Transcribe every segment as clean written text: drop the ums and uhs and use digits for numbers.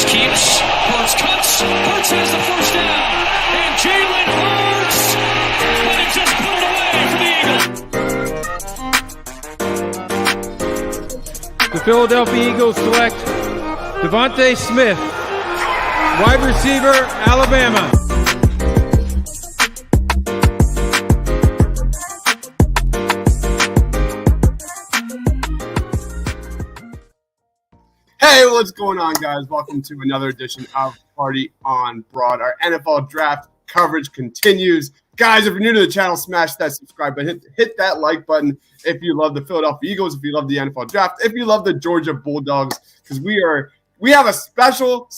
keeps. Hurts cuts. Hurts has the first down. And Jalen Hurts. But it just put it away for the Eagles. The Philadelphia Eagles select Devontae Smith, wide receiver, Alabama. Hey, what's going on, guys? Welcome to another edition of Party on Broad. Our NFL draft coverage continues. Guys, if you're new to the channel, smash that subscribe button. Hit that like button if you love the Philadelphia Eagles, if you love the NFL draft, if you love the Georgia Bulldogs, because we have a special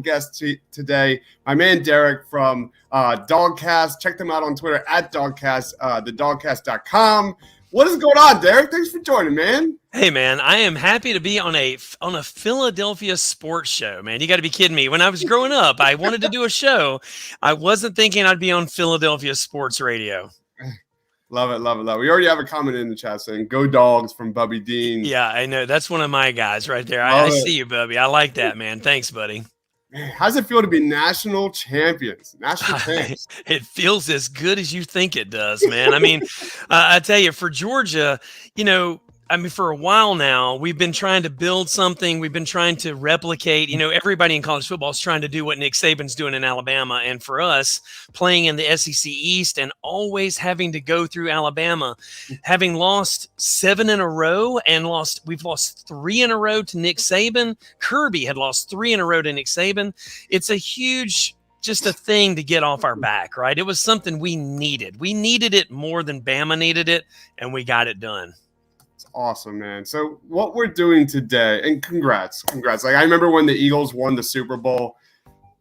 guest today. My man Derek from Dogcast. Check them out on Twitter at Dogcast, thedogcast.com. What is going on, Derek? Thanks for joining, man. Hey, man, I am happy to be on a Philadelphia sports show, man. You got to be kidding me. When I was growing up, I wanted to do a show. I wasn't thinking I'd be on Philadelphia sports radio. Love it. We already have a comment in the chat saying, go Dogs from Bubby Dean. Yeah, I know. That's one of my guys right there. I see you, Bubby. I like that, man. Thanks, buddy. Man, how does it feel to be national champions? It feels as good as you think it does, man. I mean, I tell you, for Georgia, for a while now, we've been trying to build something. We've been trying to replicate, everybody in college football is trying to do what Nick Saban's doing in Alabama. And for us, playing in the SEC East and always having to go through Alabama, having lost 7 in a row and we've lost 3 in a row to Nick Saban. Kirby had lost 3 in a row to Nick Saban. It's a huge, just a thing to get off our back, right? It was something we needed. We needed it more than Bama needed it, and we got it done. Awesome, man. So what we're doing today, and congrats. Like, I remember when the Eagles won the Super Bowl,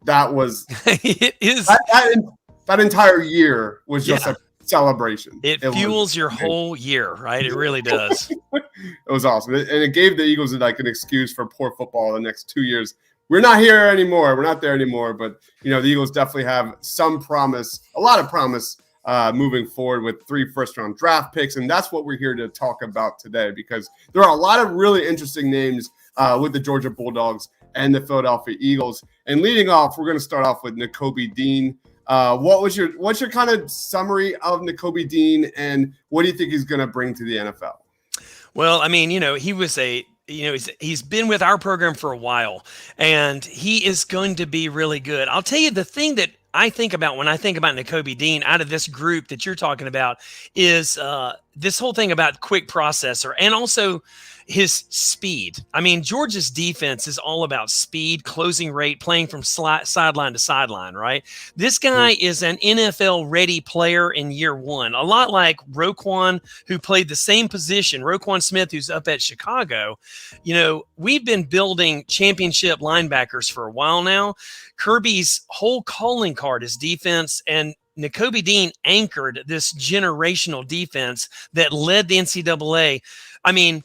that was it is that entire year was just a celebration. It fuels your whole year, right? It really does. It was awesome. And it gave the Eagles like an excuse for poor football the next 2 years. We're not here anymore. We're not there anymore. But the Eagles definitely have some promise, a lot of promise. Moving forward with 3 first-round draft picks. And that's what we're here to talk about today, because there are a lot of really interesting names with the Georgia Bulldogs and the Philadelphia Eagles. And leading off, we're going to start off with Nico Dean. What's your kind of summary of Nico Dean, and what do you think he's going to bring to the NFL? Well, I mean, he was he's been with our program for a while, and he is going to be really good. I'll tell you the thing that I think about when I think about Nico Dean out of this group that you're talking about is this whole thing about quick processor and also his speed. I mean, Georgia's defense is all about speed, closing rate, playing from sideline to sideline, right? This guy is an NFL-ready player in year one, a lot like Roquan, who played the same position, Roquan Smith, who's up at Chicago. We've been building championship linebackers for a while now. Kirby's whole calling card is defense, and Nico Dean anchored this generational defense that led the NCAA. I mean,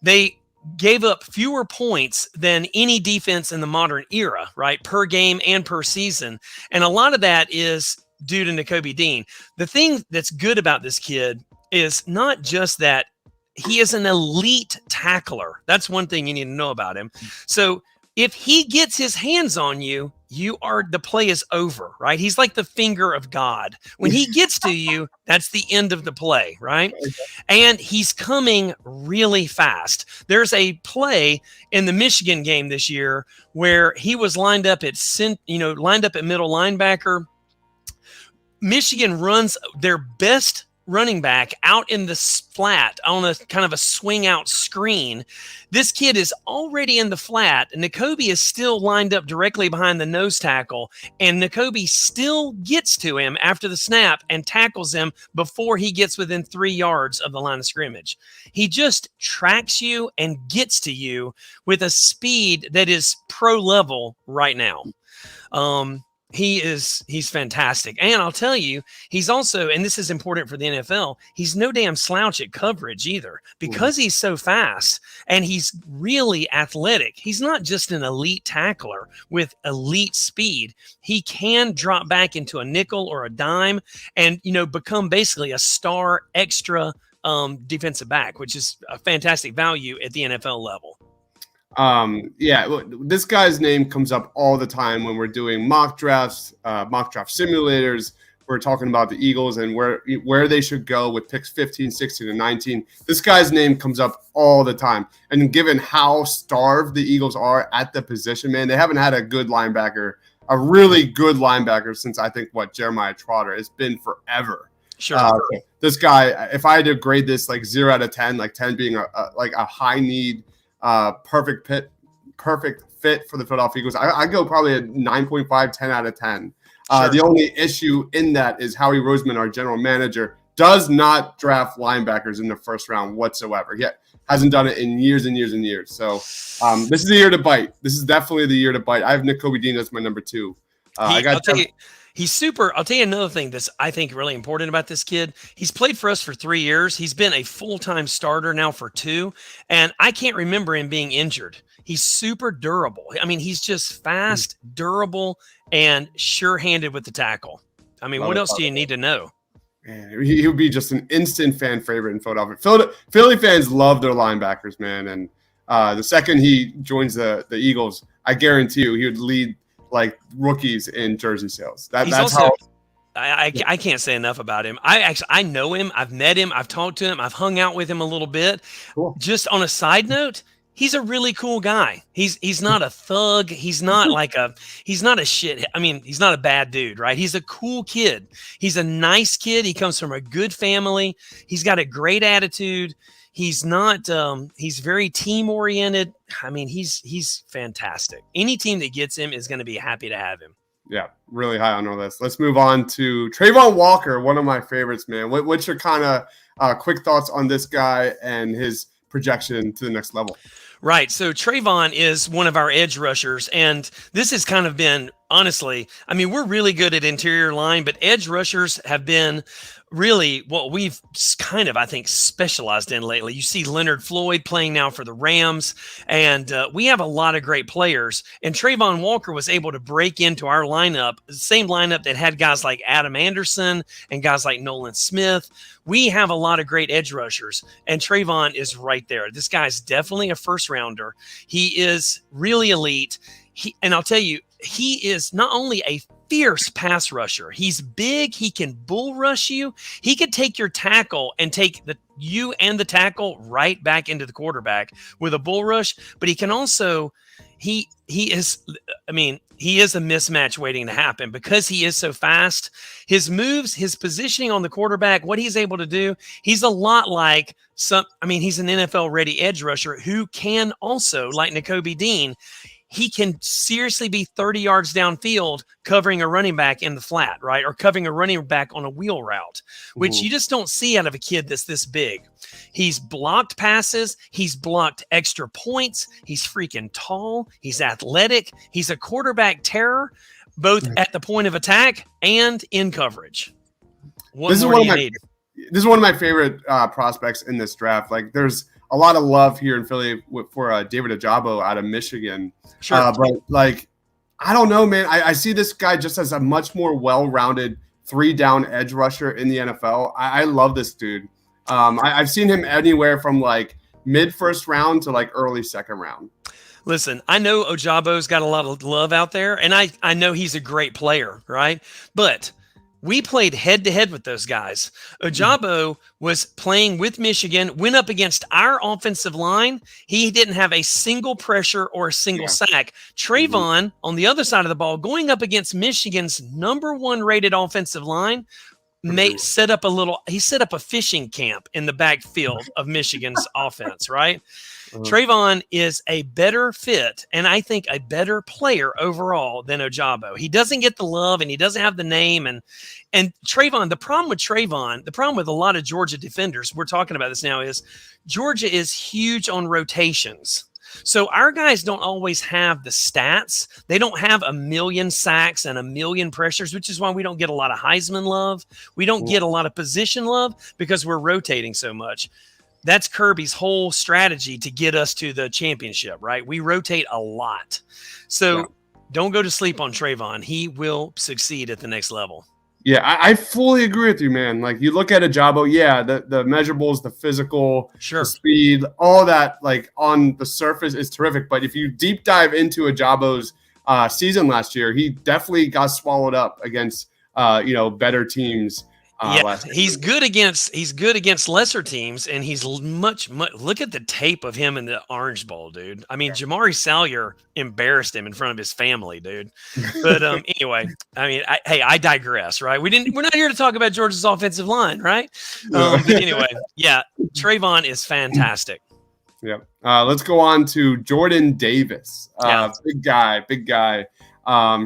they gave up fewer points than any defense in the modern era, right? Per game and per season. And a lot of that is due to Nico Dean. The thing that's good about this kid is not just that he is an elite tackler. That's one thing you need to know about him. So if he gets his hands on you, the play is over, right? He's like the finger of God. When he gets to you, that's the end of the play, right? And he's coming really fast. There's a play in the Michigan game this year where he was lined up at middle linebacker. Michigan runs their best running back out in the flat on a kind of a swing out screen. This kid is already in the flat, and Nicobe is still lined up directly behind the nose tackle, and Nicobe still gets to him after the snap and tackles him before he gets within 3 yards of the line of scrimmage. He just tracks you and gets to you with a speed that is pro level right now. He's fantastic. And I'll tell you, he's also, and this is important for the NFL, he's no damn slouch at coverage either, because he's so fast and he's really athletic. He's not just an elite tackler with elite speed. He can drop back into a nickel or a dime and, become basically a star extra defensive back, which is a fantastic value at the NFL level. Yeah, look, this guy's name comes up all the time when we're doing mock drafts, mock draft simulators. We're talking about the Eagles and where they should go with picks 15, 16, and 19. This guy's name comes up all the time. And given how starved the Eagles are at the position, man, they haven't had a good linebacker, a really good linebacker since I think Jeremiah Trotter. It's been forever. Sure. This guy, if I had to grade this like 0 out of 10, like 10 being a high need, perfect fit for the Philadelphia Eagles, I go probably a 9.5, 10 out of 10. Sure. The only issue in that is Howie Roseman, our general manager, does not draft linebackers in the first round whatsoever. He hasn't done it in years and years and years. So this is the year to bite. This is definitely the year to bite. I have Nico Dean as my number 2. I'll tell you, he's super. I'll tell you another thing that's I think really important about this kid. He's played for us for 3 years. He's been a full-time starter now for 2, and I can't remember him being injured. He's super durable. I mean, he's just fast, durable, and sure-handed with the tackle. I mean, what else do you need to know? Man, he would be just an instant fan favorite in Philadelphia. Philly fans love their linebackers, man. And the second he joins the Eagles, I guarantee you he would lead like rookies in jersey sales. That's also, how. I can't say enough about him. I know him. I've met him. I've talked to him. I've hung out with him a little bit. Cool. Just on a side note, he's a really cool guy. He's not a thug. He's not he's not a shit. I mean, he's not a bad dude, right? He's a cool kid. He's a nice kid. He comes from a good family. He's got a great attitude. He's not he's very team oriented. I mean, he's fantastic. Any team that gets him is going to be happy to have him. Yeah, really high on our list. Let's move on to Trayvon Walker, one of my favorites, man. What's your kind of quick thoughts on this guy and his projection to the next level? Right. So Trayvon is one of our edge rushers, and this has kind of been, honestly, I mean, we're really good at interior line, but edge rushers have been really what we've kind of, I think, specialized in lately. You see Leonard Floyd playing now for the Rams, and we have a lot of great players. And Trayvon Walker was able to break into our lineup, the same lineup that had guys like Adam Anderson and guys like Nolan Smith. We have a lot of great edge rushers, and Trayvon is right there. This guy's definitely a first rounder. He is really elite. And I'll tell you, he is not only a fierce pass rusher. He's big. He can bull rush you. He could take your tackle and take you and the tackle right back into the quarterback with a bull rush. But he can also, he is a mismatch waiting to happen because he is so fast. His moves, his positioning on the quarterback, what he's able to do, he's a lot like he's an NFL ready edge rusher who can also, like Nico Dean, he can seriously be 30 yards downfield covering a running back in the flat, right? Or covering a running back on a wheel route, which you just don't see out of a kid that's this big. He's blocked passes. He's blocked extra points. He's freaking tall. He's athletic. He's a quarterback terror, both at the point of attack and in coverage. This is one of my favorite prospects in this draft. Like, there's a lot of love here in Philly for David Ojabo out of Michigan. Sure. But like, I don't know, man. I see this guy just as a much more well-rounded 3-down edge rusher in the NFL. I love this dude. I've seen him anywhere from like mid first round to like early second round. Listen, I know Ojabo's got a lot of love out there, and I know he's a great player, right? But we played head-to-head with those guys. Ojabo was playing with Michigan, went up against our offensive line. He didn't have a single pressure or a single sack. Trayvon, on the other side of the ball, going up against Michigan's number 1 rated offensive line, set up a fishing camp in the backfield of Michigan's offense, right? Trayvon is a better fit and I think a better player overall than Ojabo. He doesn't get the love and he doesn't have the name. And Trayvon, the problem with a lot of Georgia defenders, we're talking about this now, is Georgia is huge on rotations. So our guys don't always have the stats. They don't have 1 million sacks and 1 million pressures, which is why we don't get a lot of Heisman love. We don't get a lot of position love because we're rotating so much. That's Kirby's whole strategy to get us to the championship, right? We rotate a lot. So don't go to sleep on Trayvon. He will succeed at the next level. Yeah, I fully agree with you, man. Like you look at Ajabo, yeah, the measurables, the physical, Sure. the speed, all that, like on the surface is terrific. But if you deep dive into Ajabo's season last year, he definitely got swallowed up against better teams. Yeah, he's good against lesser teams, and he's much. Look at the tape of him in the Orange Bowl, dude. I mean, Jamari Salyer embarrassed him in front of his family, dude. But anyway, I mean, I digress, right? We're not here to talk about Georgia's offensive line, right? But anyway, yeah, Trayvon is fantastic. Yeah. Let's go on to Jordan Davis. Big guy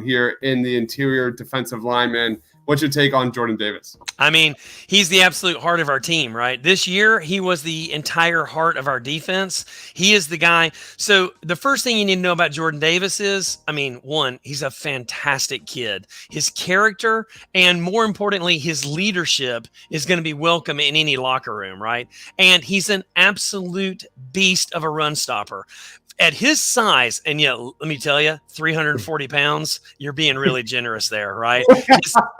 here in the interior defensive lineman. What's your take on Jordan Davis? I mean, he's the absolute heart of our team, right? This year, he was the entire heart of our defense. He is the guy. So the first thing you need to know about Jordan Davis is, I mean, one, he's a fantastic kid. His character and more importantly, his leadership is going to be welcome in any locker room, right? And he's an absolute beast of a run stopper. At his size, and yeah, let me tell you, 340 pounds, you're being really generous there, right?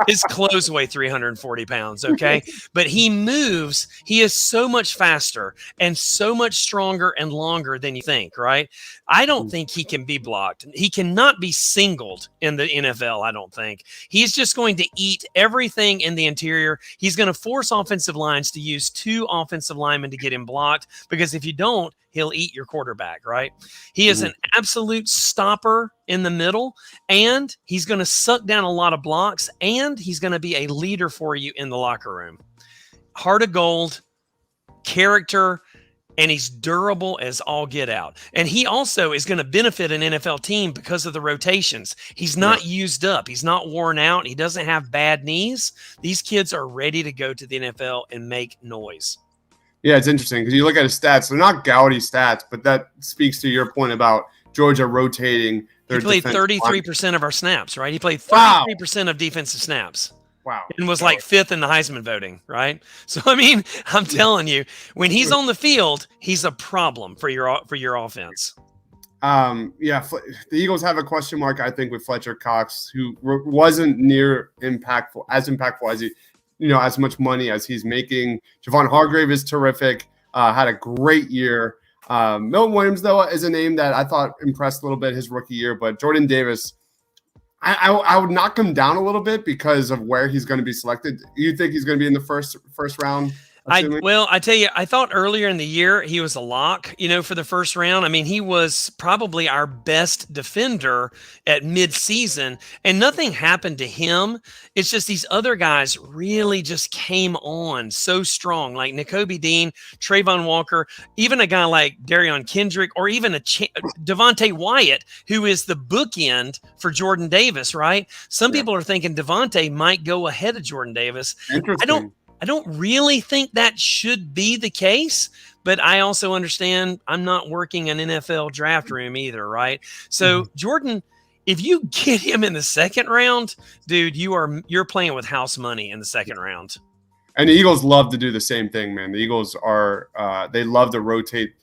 His clothes weigh 340 pounds, okay? But he moves. He is so much faster and so much stronger and longer than you think, right? I don't think he can be blocked. He cannot be singled in the NFL, I don't think. He's just going to eat everything in the interior. He's going to force offensive lines to use 2 offensive linemen to get him blocked, because if you don't, he'll eat your quarterback, right? He is an absolute stopper in the middle, and he's going to suck down a lot of blocks, and he's going to be a leader for you in the locker room. Heart of gold, character, and he's durable as all get out. And he also is going to benefit an NFL team because of the rotations. He's not used up. He's not worn out. He doesn't have bad knees. These kids are ready to go to the NFL and make noise. Yeah, it's interesting because you look at his stats. They're not gaudy stats, but that speaks to your point about Georgia rotating. He played 33% of our snaps, right? He played 33% of defensive snaps. Wow. And was like 5th in the Heisman voting, right? So, I mean, I'm telling you, when he's on the field, he's a problem for your offense. The Eagles have a question mark, I think, with Fletcher Cox, who wasn't near impactful as he, as much money as he's making. Javon Hargrave is terrific, had a great year. Milton Williams, though, is a name that I thought impressed a little bit his rookie year, but Jordan Davis, I would knock him down a little bit because of where he's going to be selected. You think he's going to be in the first round? I tell you, I thought earlier in the year he was a lock, for the first round. I mean, he was probably our best defender at midseason, and nothing happened to him. It's just these other guys really just came on so strong, like Nico Dean, Trayvon Walker, even a guy like Daron Kendrick, or even Devontae Wyatt, who is the bookend for Jordan Davis, right? Some people are thinking Devontae might go ahead of Jordan Davis. Interesting. I don't really think that should be the case, but I also understand I'm not working an NFL draft room either, right? So Jordan, if you get him in the second round, dude, you're playing with house money in the second round. And the Eagles love to do the same thing, man. The Eagles are they love to rotate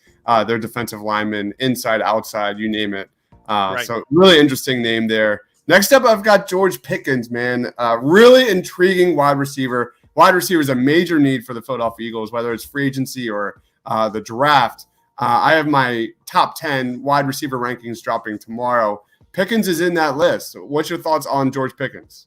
their defensive linemen inside, outside, you name it. So really interesting name there. Next up, I've got George Pickens, man. Really intriguing wide receiver. Wide receiver is a major need for the Philadelphia Eagles, whether it's free agency or the draft. I have my top 10 wide receiver rankings dropping tomorrow. Pickens is in that list. What's your thoughts on George Pickens?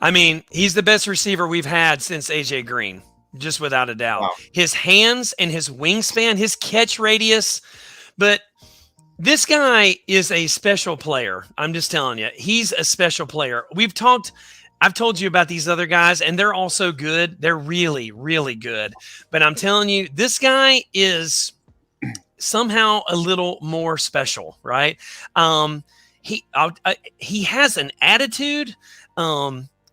I mean, he's the best receiver we've had since A.J. Green, just without a doubt. Wow. His hands and his wingspan, his catch radius. But this guy is a special player. I'm just telling you, he's a special player. I've told you about these other guys, and they're also good. They're really, really good. But I'm telling you, this guy is somehow a little more special, right? He has an attitude.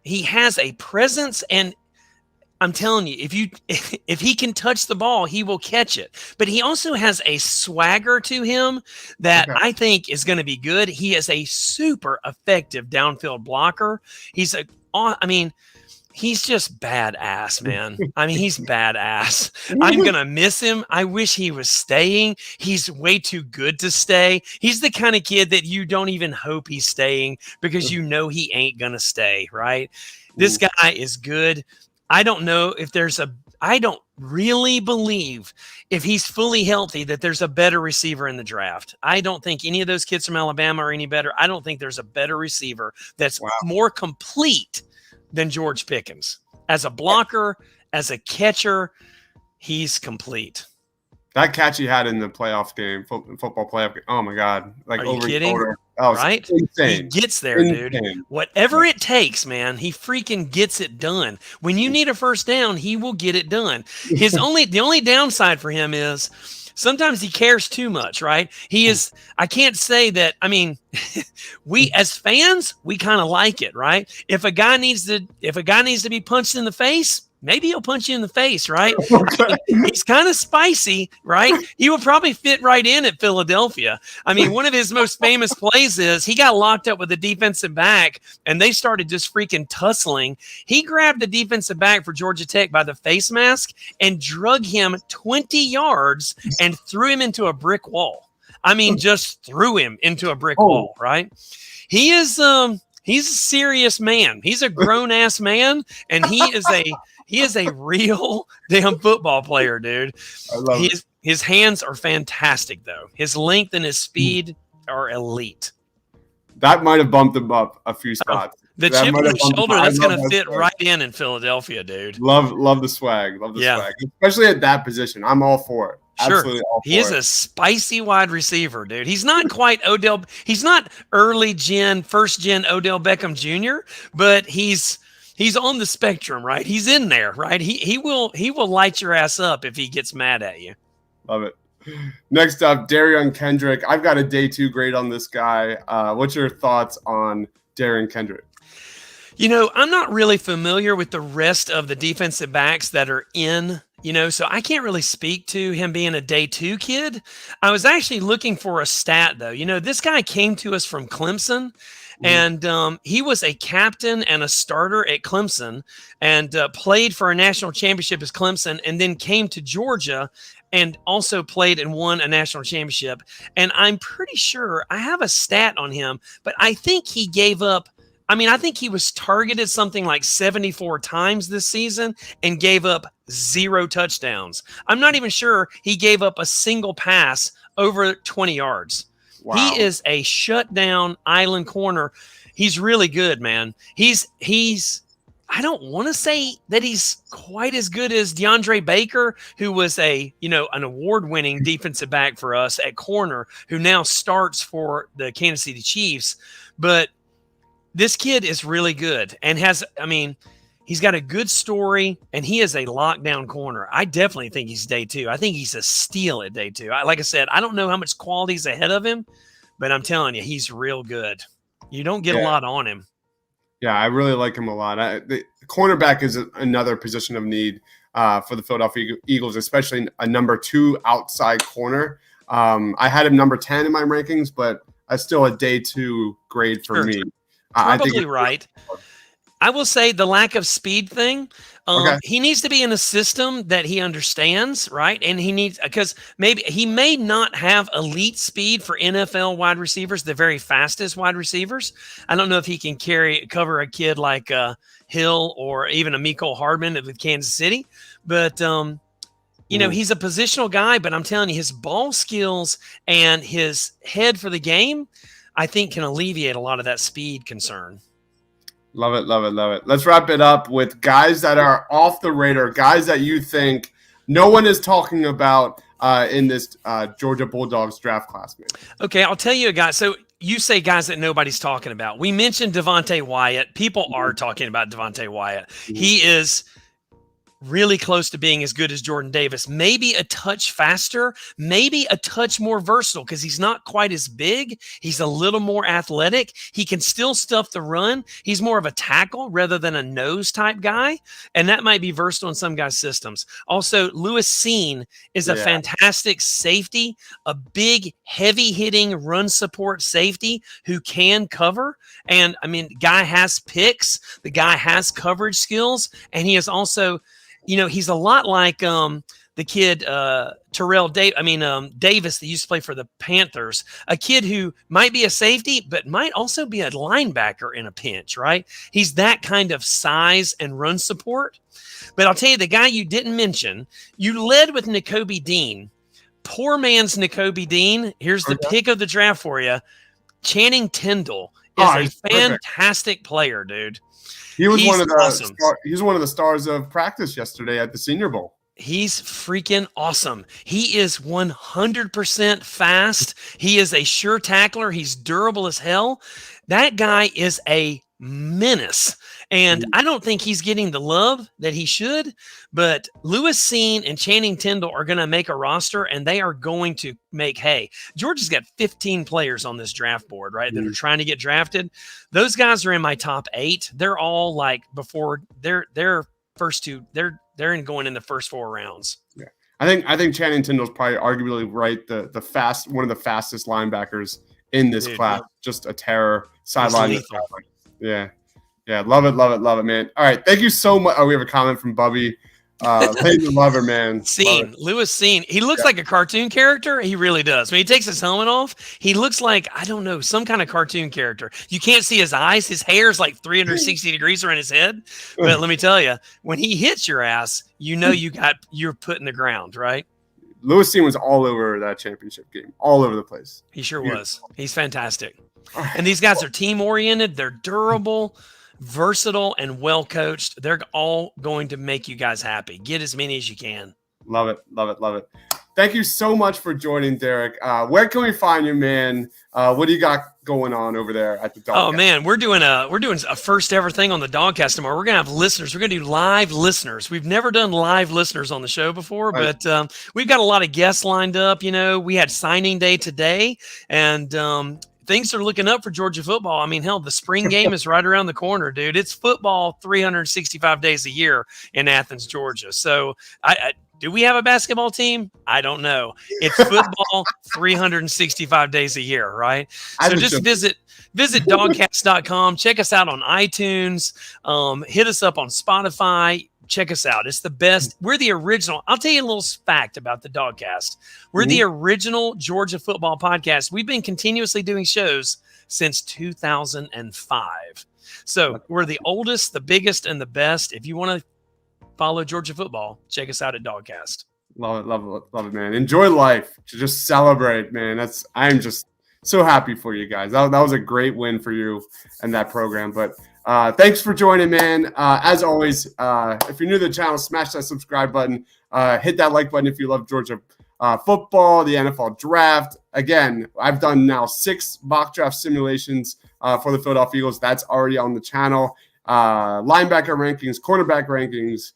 He has a presence, and I'm telling you, if he can touch the ball, he will catch it. But he also has a swagger to him that I think is going to be good. He is a super effective downfield blocker. he's just badass, man. I mean, he's badass. I'm going to miss him. I wish he was staying. He's way too good to stay. He's the kind of kid that you don't even hope he's staying because you know he ain't going to stay, right? This guy is good. I don't know if I don't really believe if he's fully healthy that there's a better receiver in the draft. I don't think any of those kids from Alabama are any better. I don't think there's a better receiver that's more complete than George Pickens. As a blocker, as a catcher, he's complete. That catch he had in the playoff game, football playoff game. Oh my God! Like Are you over kidding? Shoulder. Oh, right? Insane. He gets there, dude. Whatever it takes, man, he freaking gets it done. When you need a first down, he will get it done. The only downside for him is sometimes he cares too much, right? I can't say that. I mean, we as fans, we kind of like it, right? If a guy needs to be punched in the face, maybe he'll punch you in the face, right? He's kind of spicy, right? He would probably fit right in at Philadelphia. I mean, one of his most famous plays is he got locked up with a defensive back, and they started just freaking tussling. He grabbed the defensive back for Georgia Tech by the face mask and drug him 20 yards and threw him into a brick wall. I mean, just threw him into a brick wall, right? He's a serious man. He's a grown-ass man, and he is a real damn football player, dude. I love it. His hands are fantastic, though. His length and his speed are elite. That might have bumped him up a few spots. The chip on the shoulder, that's going to fit right in Philadelphia, dude. Love the swag. Love the swag. Especially at that position. I'm all for it. Sure. Absolutely all for he is a spicy wide receiver, dude. He's not quite Odell. He's not first gen Odell Beckham Jr., but he's on the spectrum, right? He's in there, right? He will light your ass up if he gets mad at you. Love it. Next up, Daron Kendrick. I've got a day 2 grade on this guy. What's your thoughts on Daron Kendrick? You know, I'm not really familiar with the rest of the defensive backs that are in, so I can't really speak to him being a day 2 kid. I was actually looking for a stat, though. This guy came to us from Clemson. And he was a captain and a starter at Clemson and played for a national championship as Clemson, and then came to Georgia and also played and won a national championship. And I'm pretty sure I have a stat on him, but I think he gave up. I think he was targeted something like 74 times this season and gave up 0 touchdowns. I'm not even sure he gave up a single pass over 20 yards. Wow. He is a shutdown island corner. He's really good, man. He's I don't want to say that he's quite as good as DeAndre Baker, who was an award-winning defensive back for us at corner, who now starts for the Kansas City Chiefs. But this kid is really good and he's got a good story, and he is a lockdown corner. I definitely think he's day 2. I think he's a steal at day 2. Like I said, I don't know how much quality is ahead of him, but I'm telling you, he's real good. You don't get a lot on him. Yeah, I really like him a lot. The cornerback is another position of need for the Philadelphia Eagles, especially a number 2 outside corner. I had him number 10 in my rankings, but that's still a day 2 grade for me. Probably right. I will say the lack of speed thing. He needs to be in a system that he understands, right? And because maybe he may not have elite speed for NFL wide receivers, the very fastest wide receivers. I don't know if he can cover a kid like Hill or even a Mecole Hardman with Kansas City, but he's a positional guy. But I'm telling you, his ball skills and his head for the game, I think, can alleviate a lot of that speed concern. Love it, love it, love it. Let's wrap it up with guys that are off the radar, guys that you think no one is talking about in this Georgia Bulldogs draft class, man. Okay, I'll tell you a guy. So you say guys that nobody's talking about. We mentioned Devonte Wyatt. People are talking about Devonte Wyatt. He is really close to being as good as Jordan Davis. Maybe a touch faster, maybe a touch more versatile because he's not quite as big. He's a little more athletic. He can still stuff the run. He's more of a tackle rather than a nose type guy, and that might be versatile in some guys' systems. Also, Lewis Seen is a fantastic safety, a big, heavy-hitting run support safety who can cover. And, I mean, the guy has picks. The guy has coverage skills. And he is also, he's a lot like the kid Davis that used to play for the Panthers, a kid who might be a safety but might also be a linebacker in a pinch, right? He's that kind of size and run support. But I'll tell you, the guy you didn't mention, you led with Nico Dean. Poor man's Nico Dean. Here's the pick of the draft for you. Channing Tindall is a fantastic player, dude. He was one of the stars of practice yesterday at the Senior Bowl. He's freaking awesome. He is 100% fast. He is a sure tackler. He's durable as hell. That guy is a menace. And I don't think he's getting the love that he should, but Lewis Seen and Channing Tindall are going to make a roster, and they are going to make hay. Georgia's got 15 players on this draft board, right, that are trying to get drafted. Those guys are in my top 8. They're all like before their first two. They're going in the first 4 rounds. Yeah, I think Channing Tindall's probably arguably right. One of the fastest linebackers in this class. Just a terror, sideline. Yeah. Yeah, love it, man. All right, thank you so much. Oh, we have a comment from Bubby. Lover, man. Lewis Seen. He looks like a cartoon character. He really does. When he takes his helmet off, he looks like, I don't know, some kind of cartoon character. You can't see his eyes. His hair is like 360 degrees around his head. But let me tell you, when he hits your ass, you're put in the ground, right? Lewis Seen was all over that championship game, all over the place. He sure was. He's fantastic. And these guys are team-oriented. They're durable, versatile, and well-coached. They're all going to make you guys happy. Get as many as you can. Love it. Thank you so much for joining, Derek. Where can we find you, man? What do you got going on over there at the Dogcast? Oh man, we're doing a first ever thing on the Dogcast tomorrow. We're gonna have listeners. We're gonna do live listeners. We've never done live listeners on the show before, but we've got a lot of guests lined up. We had signing day today, and things are looking up for Georgia football. I mean, hell, the spring game is right around the corner, dude. It's football 365 days a year in Athens, Georgia. So do we have a basketball team? I don't know. It's football 365 days a year, right? So just visit dogcast.com. Check us out on iTunes. Hit us up on Spotify. Check us out. It's the best. We're the original. I'll tell you a little fact about the Dogcast. We're the original Georgia football podcast. We've been continuously doing shows since 2005. So we're the oldest, the biggest, and the best. If you want to follow Georgia football, check us out at Dogcast. Love it, man. Enjoy life. Just celebrate, man. I'm just so happy for you guys. That was a great win for you and that program. But thanks for joining, man. As always, if you're new to the channel, smash that subscribe button. Hit that like button if you love Georgia football, the NFL draft. Again, I've done now 6 mock draft simulations for the Philadelphia Eagles. That's already on the channel. Linebacker rankings, cornerback rankings,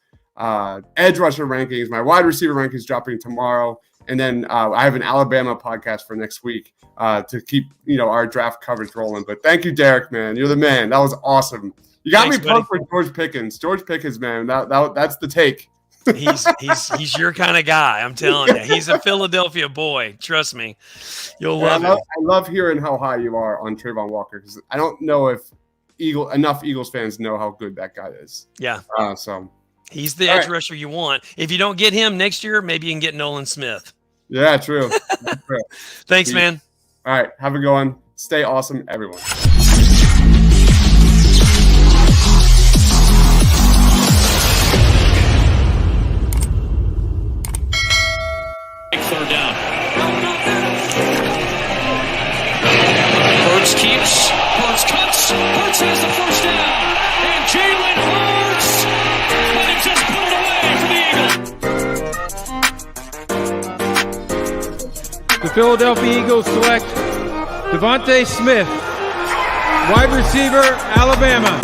edge rusher rankings, my wide receiver rankings dropping tomorrow. And then I have an Alabama podcast for next week to keep our draft coverage rolling. But thank you, Derek, man. You're the man. That was awesome. You got me pumped for George Pickens. George Pickens, man. That's the take. He's your kind of guy. I'm telling you. He's a Philadelphia boy. Trust me. You'll love it. I love hearing how high you are on Trayvon Walker because I don't know if enough Eagles fans know how good that guy is. Yeah. So he's the edge rusher you want. If you don't get him next year, maybe you can get Nolan Smith. Yeah, true. Thanks, man. All right. Have a good one. Stay awesome, everyone. Third down. Hurts keeps. Hurts cuts. Hurts has the first down. And Jalen Hurts might just put it away for the Eagles. The Philadelphia Eagles select Devontae Smith, wide receiver, Alabama.